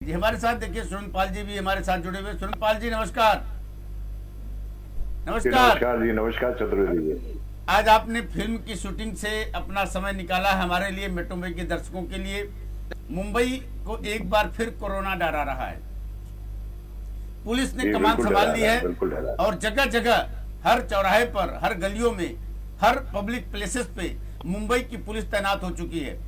जी हमारे साथ देखिए सुरेंद्रपाल जी भी हमारे साथ जुड़े हुए। सुरेंद्रपाल जी नमस्कार। जी नमस्कार। नमस्कार जी, नमस्कार चतुर्वेदी जी। आज आपने फिल्म की शूटिंग से अपना समय निकाला है हमारे लिए, मेट्रो मुंबई के दर्शकों के लिए। मुंबई को एक बार फिर कोरोना डरा रहा है। पुलिस ने जी कमान बिल्कुल संभाल डरा ली रहा है है, बिल्कुल डरा रहा और जगह जगह, हर चौराहे पर, हर गलियों में, हर पब्लिक प्लेसेस पे मुंबई की पुलिस तैनात हो चुकी है।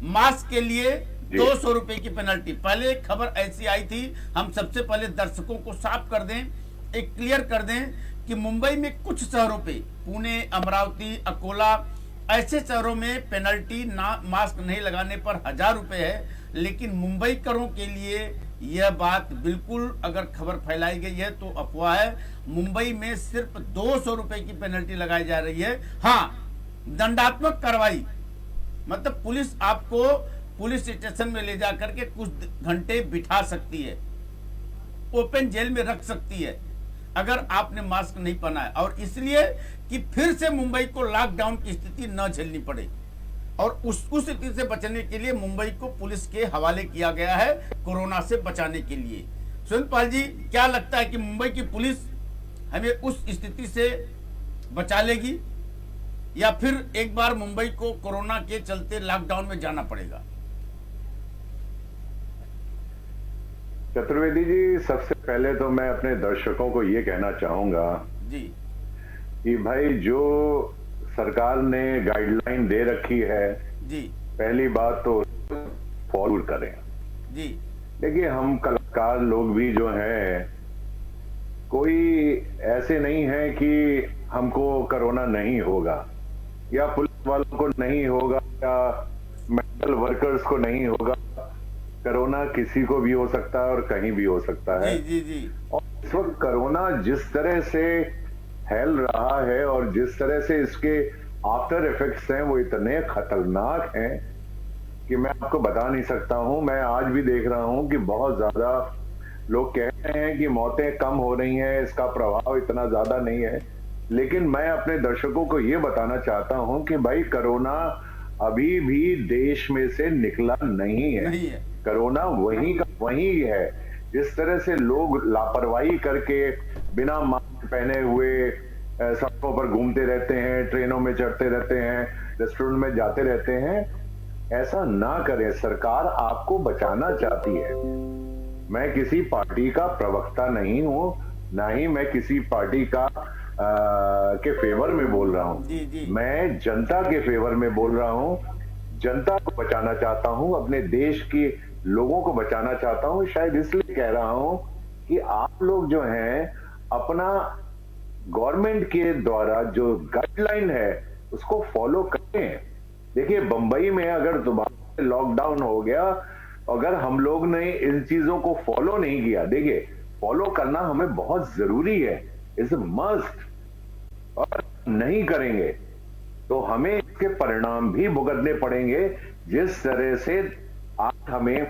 मास्क के लिए है। जी 200 रुपए की पेनल्टी। पहले एक खबर ऐसी आई थी, हम सबसे पहले दर्शकों को साफ कर दें, एक क्लियर कर दें कि मुंबई में कुछ शहरों पे, पुणे, अमरावती, अकोला, ऐसे शहरों में पेनल्टी ना मास्क नहीं लगाने पर 1000 रुपए है। लेकिन मुंबई करों के लिए यह बात बिल्कुल, अगर खबर फैलाई गई है तो अफवाह है। मुंबई में सिर्फ 200 रुपए की पेनल्टी लगाई जा रही है। हाँ, दंडात्मक कार्रवाई मतलब पुलिस आपको पुलिस स्टेशन में ले जाकर के कुछ घंटे बिठा सकती है, ओपन जेल में रख सकती है अगर आपने मास्क नहीं पहना है। और इसलिए कि फिर से मुंबई को लॉकडाउन की स्थिति न झेलनी पड़े, और उस स्थिति से बचने के लिए मुंबई को पुलिस के हवाले किया गया है, कोरोना से बचाने के लिए। सुरेंद्रपाल जी, क्या लगता है कि मुंबई की पुलिस हमें उस स्थिति से बचा लेगी, या फिर एक बार मुंबई को कोरोना के चलते लॉकडाउन में जाना पड़ेगा? चतुर्वेदी जी, सबसे पहले तो मैं अपने दर्शकों को ये कहना चाहूंगा जी कि भाई जो सरकार ने गाइडलाइन दे रखी है, जी पहली बात तो फॉलो करें। जी देखिए, हम कलाकार लोग भी जो हैं, कोई ऐसे नहीं है कि हमको कोरोना नहीं होगा, या पुलिस वालों को नहीं होगा, या मेडिकल वर्कर्स को नहीं होगा। कोरोना किसी को भी हो सकता है और कहीं भी हो सकता है। जी जी जी और इस वक्त कोरोना जिस तरह से फैल रहा है और जिस तरह से इसके आफ्टर इफेक्ट्स हैं, वो इतने खतरनाक हैं कि मैं आपको बता नहीं सकता हूं। मैं आज भी देख रहा हूं कि बहुत ज्यादा लोग कह रहे हैं कि मौतें कम हो रही हैं, इसका प्रभाव इतना ज्यादा नहीं है। लेकिन मैं अपने दर्शकों को ये बताना चाहता हूं कि भाई, कोरोना अभी भी देश में से निकला नहीं है। नहीं है। कोरोना वही का वही है। जिस तरह से लोग लापरवाही करके बिना मास्क पहने हुए सड़कों पर घूमते रहते हैं, ट्रेनों में चढ़ते रहते हैं, रेस्टोरेंट में जाते रहते हैं, ऐसा ना करें। सरकार आपको बचाना चाहती है। मैं किसी पार्टी का प्रवक्ता नहीं हूं, ना ही मैं किसी पार्टी का के फेवर में बोल रहा हूं। जी जी मैं जनता के फेवर में बोल रहा हूं। जनता को बचाना चाहता हूं, अपने देश के लोगों को बचाना चाहता हूं। शायद इसलिए कह रहा हूं कि आप लोग जो हैं, अपना गवर्नमेंट के द्वारा जो गाइडलाइन है उसको फॉलो करें। देखिए, बंबई में अगर दोबारा लॉकडाउन हो गया, अगर हम लोग ने इन चीजों को फॉलो नहीं किया, देखिए फॉलो करना हमें बहुत जरूरी है, इट्स मस्ट, और नहीं करेंगे तो हमें इसके परिणाम भी भुगतने पड़ेंगे। जिस तरह से आज हमें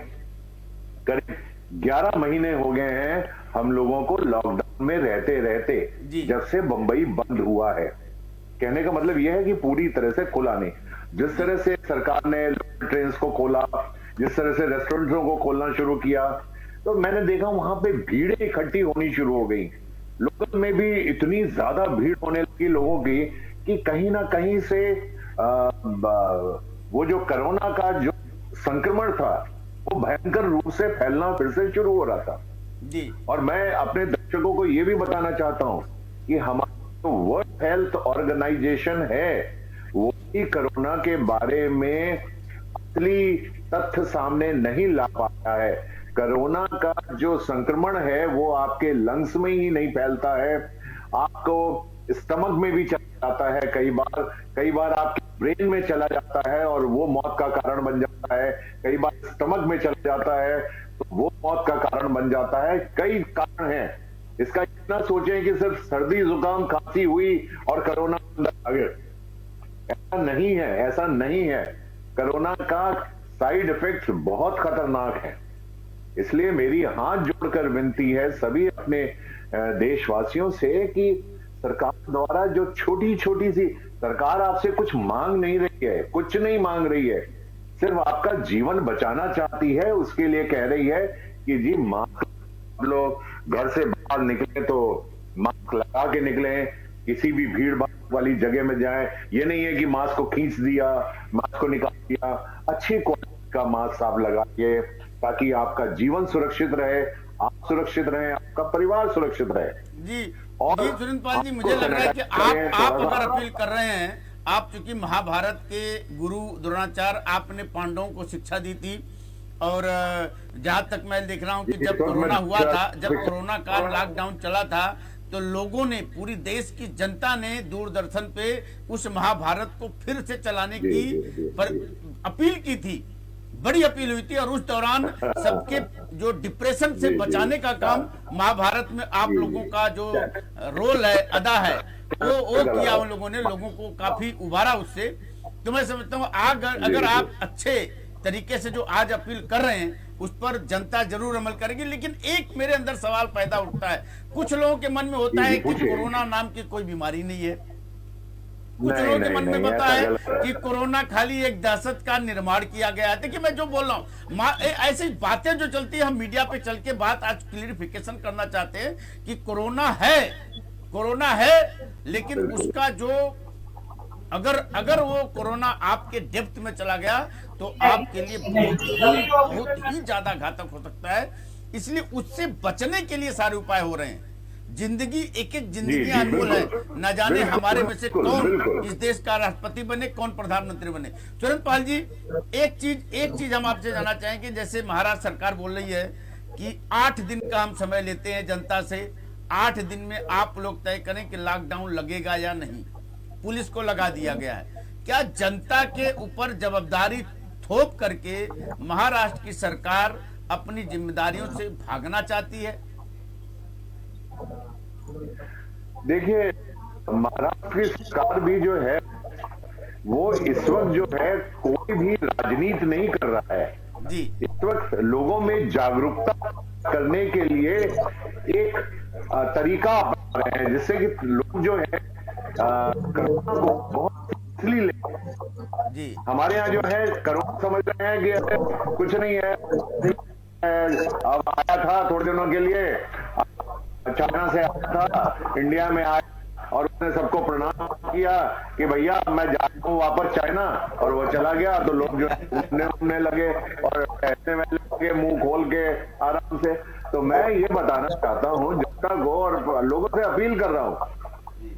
करीब 11 महीने हो गए हैं हम लोगों को लॉकडाउन में रहते रहते, जी जब से बंबई बंद हुआ है। कहने का मतलब यह है कि पूरी तरह से खुला नहीं। जिस तरह से सरकार ने ट्रेन को खोला, जिस तरह से रेस्टोरेंटों को खोलना शुरू किया, तो मैंने देखा वहां पे भीड़ें इकट्ठी होनी शुरू हो गई। लोगों में भी इतनी ज्यादा भीड़ होने लगी लोगों की कि कहीं ना कहीं से वो जो कोरोना का जो संक्रमण था, वो भयंकर रूप से फैलना फिर से शुरू हो रहा था। जी और मैं अपने दर्शकों को यह भी बताना चाहता हूं कि हमारा जो वर्ल्ड हेल्थ ऑर्गेनाइजेशन है, वो भी कोरोना के बारे में असली तथ्य सामने नहीं ला पाया है। कोरोना का जो संक्रमण है वो आपके लंग्स में ही नहीं फैलता है, आपको स्टमक में भी चला जाता है, कई बार आपके ब्रेन में चला जाता है और वो मौत का कारण बन जाता है। कई बार स्टमक में चला जाता है तो वो मौत का कारण बन जाता है। कई कारण हैं इसका। इतना सोचें कि सिर्फ सर्दी जुकाम खांसी हुई और कोरोना अंदर आ गया, ऐसा नहीं है, ऐसा नहीं है। कोरोना का साइड इफेक्ट्स बहुत खतरनाक है। इसलिए मेरी हाथ जोड़कर विनती है सभी अपने देशवासियों से कि सरकार द्वारा जो छोटी छोटी सी, सरकार आपसे कुछ मांग नहीं रही है, कुछ नहीं मांग रही है, सिर्फ आपका जीवन बचाना चाहती है। उसके लिए कह रही है कि जी मास्क, आप लोग घर से बाहर निकले तो मास्क लगा के निकले, किसी भी भीड़ भाड़ वाली जगह में जाए, ये नहीं है कि मास्क को खींच दिया, मास्क को निकाल दिया। अच्छी क्वालिटी का मास्क आप लगाइए ताकि आपका जीवन सुरक्षित रहे, आप सुरक्षित रहे, आपका परिवार सुरक्षित रहे। जी और जी सुरेंद्र पाल जी, मुझे लग रहा है कि आप अगर अपील कर रहे हैं, आप चूंकि महाभारत के गुरु द्रोणाचार्य, आपने पांडवों को शिक्षा दी थी, और जहां तक मैं देख रहा हूं कि जब कोरोना हुआ था, जब कोरोना का लॉकडाउन चला था, तो लोगों ने, पूरी देश की जनता ने दूरदर्शन पे उस महाभारत को फिर से चलाने की अपील की थी, बड़ी अपील हुई थी। और उस दौरान सबके जो डिप्रेशन से बचाने का काम महाभारत में आप लोगों का जो रोल है, अदा है, वो किया उन लोगों ने, लोगों को काफी उबारा उससे। तो मैं समझता हूँ अगर आप अच्छे तरीके से जो आज अपील कर रहे हैं उस पर जनता जरूर अमल करेगी। लेकिन एक मेरे अंदर सवाल पैदा उठता है, कुछ लोगों के मन में होता है कि कोरोना नाम की कोई बीमारी नहीं है, कुछ लोगों के मन में पता है कि कोरोना खाली एक दहशत का निर्माण किया गया है। देखिए मैं जो बोल रहा हूँ, ऐसी बातें जो चलती है, हम मीडिया पे चल के बात आज क्लियरिफिकेशन करना चाहते हैं कि कोरोना है, लेकिन उसका जो अगर वो कोरोना आपके डेप्थ में चला गया तो आपके लिए बहुत ही ज्यादा घातक हो सकता है। इसलिए उससे बचने के लिए सारे उपाय हो रहे हैं। जिंदगी, एक एक जिंदगी अनमोल है, न जाने हमारे में से कौन इस देश का राष्ट्रपति बने, कौन प्रधानमंत्री बने। सुरेंद्र पाल जी, एक चीज हम आपसे जानना चाहेंगे, जैसे महाराष्ट्र सरकार बोल रही है कि 8 दिन का हम समय लेते हैं जनता से, 8 दिन में आप लोग तय करें कि लॉकडाउन लगेगा या नहीं। पुलिस को लगा दिया गया है, क्या जनता के ऊपर जवाबदारी थोप करके महाराष्ट्र की सरकार अपनी जिम्मेदारियों से भागना चाहती है? देखिए, महाराष्ट्र की सरकार भी जो है वो इस वक्त जो है कोई भी राजनीति नहीं कर रहा है जी। इस वक्त लोगों में जागरूकता करने के लिए एक तरीका अपना रहे हैं, जिससे कि लोग जो है बहुत सीरियसली ले। जी। हमारे यहाँ जो है कोरोना समझ रहे हैं कि कुछ नहीं है, अब आया था थोड़े दिनों के लिए, चाइना से आया था, इंडिया में आया और उसने सबको प्रणाम किया कि भैया मैं जा रहा हूँ वापस चाइना, और वो चला गया। तो लोग जो घूमने लगे और ऐसे में लगे मुंह खोल के आराम से। तो मैं ये बताना चाहता हूँ जनता को और लोगों से अपील कर रहा हूँ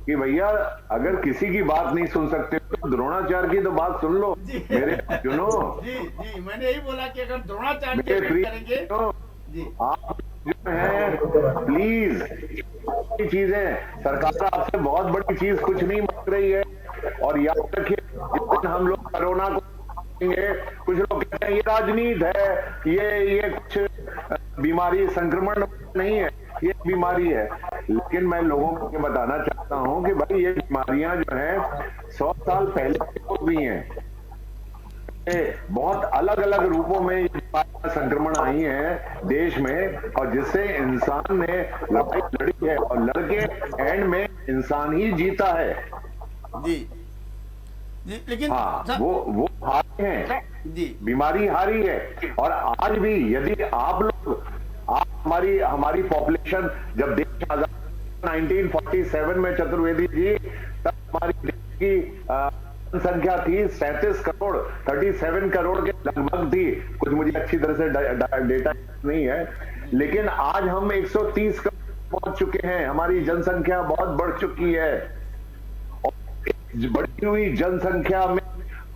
कि भैया अगर किसी की बात नहीं सुन सकते तो द्रोणाचार्य की तो बात सुन लो, मेरे सुनो। जी, मैंने यही बोला कि अगर द्रोणाचार्य करेंगे जी, आप जो है प्लीज चीजें, सरकार आपसे बहुत बड़ी चीज कुछ नहीं मांग रही है। और याद रखिए, जिस दिन हम लोग कोरोना को, कुछ लोग कहते हैं ये राजनीति है, ये कुछ बीमारी संक्रमण नहीं है, ये बीमारी है। लेकिन मैं लोगों को ये बताना चाहता हूं कि भाई ये बीमारियां जो हैं 100 साल पहले हुई हैं, बहुत अलग अलग रूपों में संक्रमण आई है देश में, और जिससे इंसान ने लड़ाई लड़ी है और लड़के एंड में इंसान ही जीता है। जी लेकिन हाँ, वो हारे हैं जी, बीमारी हारी है। और आज भी यदि आप लोग, हमारी पॉपुलेशन, जब देश आजाद 1947 में चतुर्वेदी जी, तब हमारी देश की जनसंख्या थी 37 करोड़, 37 करोड़ के लगभग थी, कुछ मुझे अच्छी तरह से डेटा नहीं है, लेकिन आज हम 130 करोड़ पहुंच चुके हैं। हमारी जनसंख्या बहुत बढ़ चुकी है, और बढ़ी हुई जनसंख्या में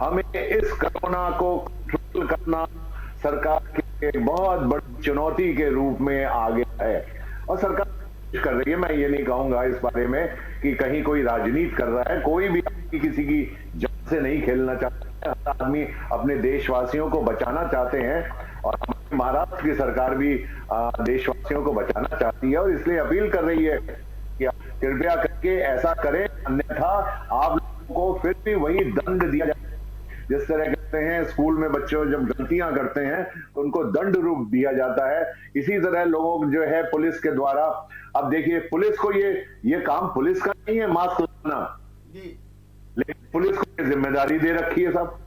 हमें इस कोरोना को कंट्रोल करना सरकार के बहुत बड़ी चुनौती के रूप में आ गया है। और सरकार कर रही है, मैं ये नहीं कहूंगा इस बारे में कि कहीं कोई राजनीति कर रहा है, कोई भी किसी की जान से नहीं खेलना चाहता है, हर आदमी अपने देशवासियों को बचाना चाहते हैं, और महाराष्ट्र की सरकार भी देशवासियों को बचाना चाहती है, और इसलिए अपील कर रही है कि कृपया करके ऐसा करें, अन्यथा आप लोगों को फिर भी वही दंड दिया जाए। जिस तरह कहते हैं स्कूल में बच्चों जब गलतियां करते हैं तो उनको दंड रूप दिया जाता है, इसी तरह लोगों जो है पुलिस के द्वारा, अब देखिए पुलिस को ये काम पुलिस का नहीं है मास्क लगाना, लेकिन पुलिस को जिम्मेदारी दे रखी है सब।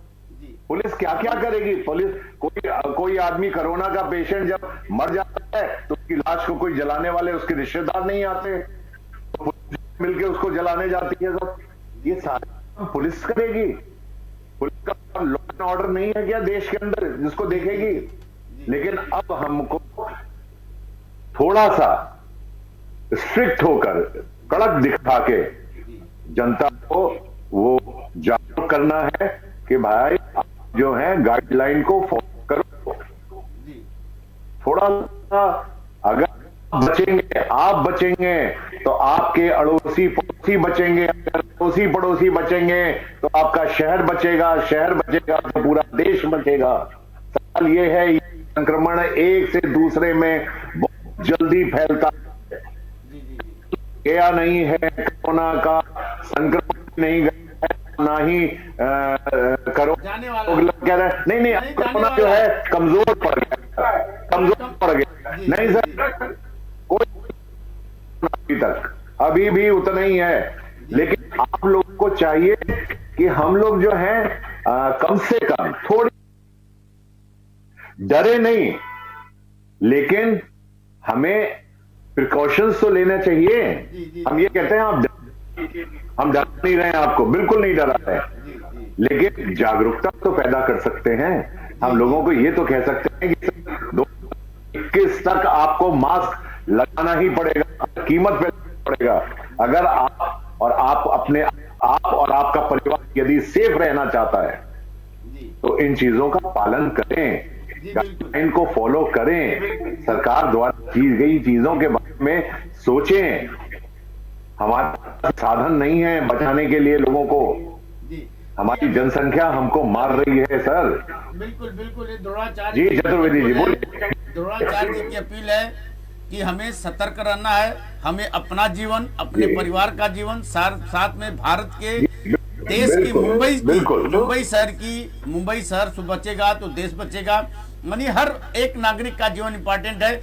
पुलिस क्या क्या करेगी? पुलिस कोई आदमी कोरोना का पेशेंट जब मर जाता है तो उसकी लाश को कोई जलाने वाले उसके रिश्तेदार नहीं आते, तो पुलिस मिलके उसको जलाने जाती है। सब ये सारे पुलिस करेगी। पुलिस का लॉ एंड ऑर्डर नहीं है क्या देश के अंदर जिसको देखेगी? लेकिन अब हमको थोड़ा सा स्ट्रिक्ट होकर कड़क दिखा के जनता को वो जागरूक करना है कि भाई जो है गाइडलाइन को फॉलो करो। थोड़ा सा अगर आप बचेंगे तो आपके अड़ोसी पड़ोसी बचेंगे, अगर अड़ोसी पड़ोसी बचेंगे तो आपका शहर बचेगा, शहर बचेगा तो पूरा देश बचेगा। सवाल ये है, ये संक्रमण एक से दूसरे में बहुत जल्दी फैलता है। गया नहीं है कोरोना का संक्रमण, नहीं गया ना ही कोरोना कह रहे हैं नहीं कोरोना जो है कमजोर पड़ गया नहीं सर, कोई अभी भी उतना ही है। लेकिन आप लोग को चाहिए कि हम लोग जो है कम से कम थोड़ी डरे नहीं, लेकिन हमें प्रिकॉशंस तो लेना चाहिए। हम ये कहते हैं हम डरा नहीं रहे हैं, आपको बिल्कुल नहीं डरा रहे, लेकिन जागरूकता तो पैदा कर सकते हैं। हम लोगों को ये तो कह सकते हैं कि 2021 तक आपको मास्क लगाना ही पड़ेगा, कीमत पे पड़ेगा। अगर आप और आपका परिवार यदि सेफ रहना चाहता है तो इन चीजों का पालन करें, गाइडलाइन को फॉलो करें, सरकार द्वारा की गई चीजों के बारे में सोचें। हमारा साधन नहीं है बचाने के लिए लोगों को, हमारी जनसंख्या हमको मार रही है सर। बिल्कुल बिल्कुल, द्रोणाचार्य जी चतुर्वेदी जी बोलिए। द्रोणाचार्य जी की अपील है कि हमें सतर्क रहना है, हमें अपना जीवन, अपने परिवार का जीवन, साथ में भारत के देश की मुंबई शहर बचेगा तो देश बचेगा। मानी हर एक नागरिक का जीवन इंपॉर्टेंट है।